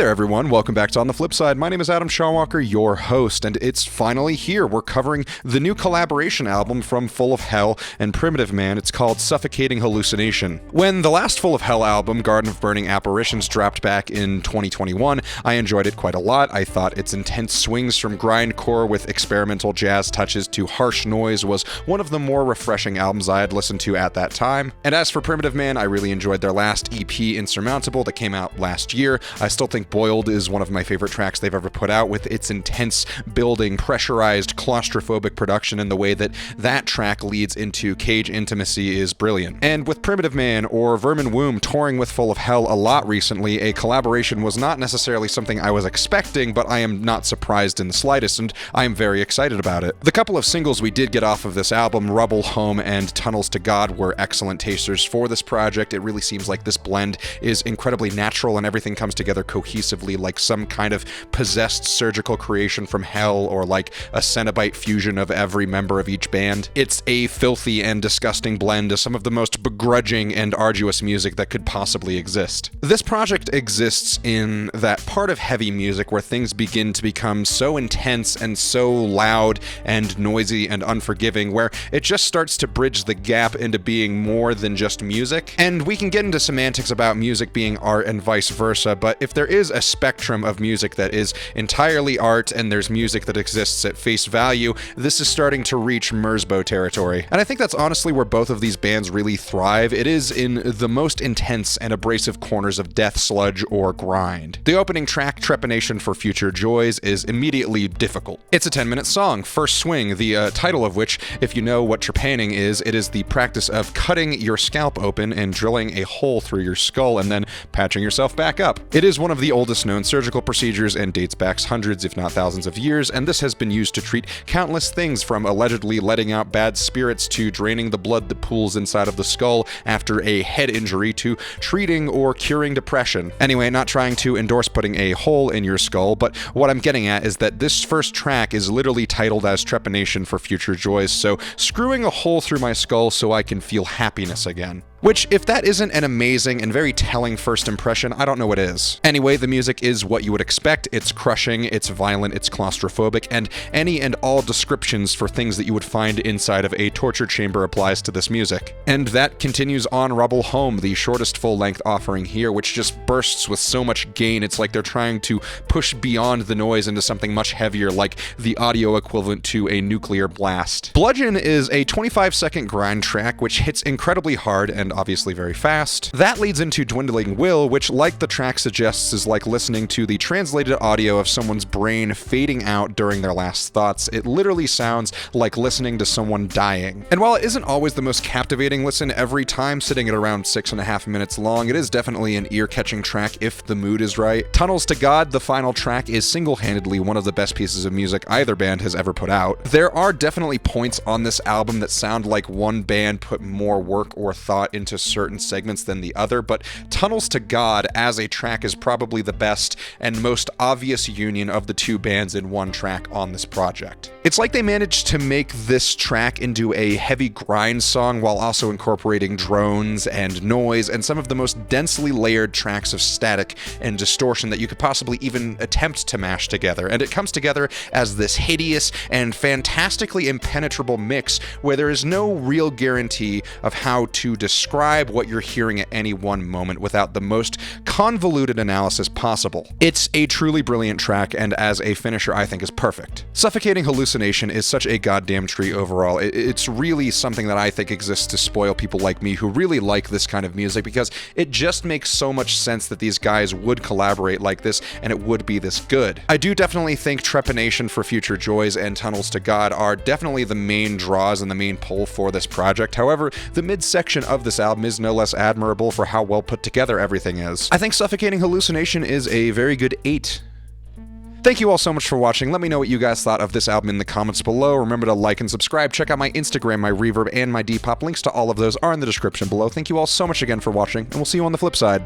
there, everyone. Welcome back to On the Flip Side. My name is Adam Shawwalker, your host, and it's finally here. We're covering the new collaboration album from Full of Hell and Primitive Man. It's called Suffocating Hallucination. When the last Full of Hell album, Garden of Burning Apparitions, dropped back in 2021, I enjoyed it quite a lot. I thought its intense swings from grindcore with experimental jazz touches to harsh noise was one of the more refreshing albums I had listened to at that time. And as for Primitive Man, I really enjoyed their last EP, Insurmountable, that came out last year. I still think Boiled is one of my favorite tracks they've ever put out, with its intense building, pressurized, claustrophobic production, and the way that that track leads into Cage Intimacy is brilliant. And with Primitive Man or Vermin Womb touring with Full of Hell a lot recently, a collaboration was not necessarily something I was expecting, but I am not surprised in the slightest, and I am very excited about it. The couple of singles we did get off of this album, Rubble Home and Tunnels to God, were excellent tasters for this project. It really seems like this blend is incredibly natural and everything comes together cohesively like some kind of possessed surgical creation from hell, or like a Cenobite fusion of every member of each band. It's a filthy and disgusting blend of some of the most begrudging and arduous music that could possibly exist. This project exists in that part of heavy music where things begin to become so intense and so loud and noisy and unforgiving, where it just starts to bridge the gap into being more than just music. And we can get into semantics about music being art and vice versa, but if there is a spectrum of music that is entirely art and there's music that exists at face value, this is starting to reach Merzbow territory. And I think that's honestly where both of these bands really thrive. It is in the most intense and abrasive corners of death sludge or grind. The opening track, Trepanation for Future Joys, is immediately difficult. It's a 10-minute song, First Swing, the title of which, if you know what trepanning is, it is the practice of cutting your scalp open and drilling a hole through your skull and then patching yourself back up. It is one of the oldest known surgical procedures and dates back hundreds, if not thousands of years, and this has been used to treat countless things, from allegedly letting out bad spirits to draining the blood that pools inside of the skull after a head injury to treating or curing depression. Anyway, not trying to endorse putting a hole in your skull, but what I'm getting at is that this first track is literally titled as Trepanation for Future Joys, so screwing a hole through my skull so I can feel happiness again. Which, if that isn't an amazing and very telling first impression, I don't know what is. Anyway, the music is what you would expect. It's crushing, it's violent, it's claustrophobic, and any and all descriptions for things that you would find inside of a torture chamber applies to this music. And that continues on Rubble Home, the shortest full-length offering here, which just bursts with so much gain. It's like they're trying to push beyond the noise into something much heavier, like the audio equivalent to a nuclear blast. Bludgeon is a 25-second grind track, which hits incredibly hard and obviously very fast. That leads into Dwindling Will, which, like the track suggests, is like listening to the translated audio of someone's brain fading out during their last thoughts. It literally sounds like listening to someone dying. And while it isn't always the most captivating listen every time, sitting at around 6.5 minutes long, it is definitely an ear-catching track if the mood is right. Tunnels to God, the final track, is single-handedly one of the best pieces of music either band has ever put out. There are definitely points on this album that sound like one band put more work or thought into certain segments than the other, but Tunnels to God as a track is probably the best and most obvious union of the two bands in one track on this project. It's like they managed to make this track into a heavy grind song while also incorporating drones and noise and some of the most densely layered tracks of static and distortion that you could possibly even attempt to mash together, and it comes together as this hideous and fantastically impenetrable mix where there is no real guarantee of how to describe what you're hearing at any one moment without the most convoluted analysis possible. It's a truly brilliant track, and as a finisher, I think is perfect. Suffocating Hallucination is such a goddamn treat overall. It's really something that I think exists to spoil people like me who really like this kind of music, because it just makes so much sense that these guys would collaborate like this and it would be this good. I do definitely think Trepanation for Future Joys and Tunnels to God are definitely the main draws and the main pull for this project. However, the midsection of this album is no less admirable for how well put together everything is. I think Suffocating Hallucination is a very good 8. Thank you all so much for watching. Let me know what you guys thought of this album in the comments below. Remember to like and subscribe. Check out my Instagram, my Reverb, and my Depop. Links to all of those are in the description below. Thank you all so much again for watching, and we'll see you on the flip side.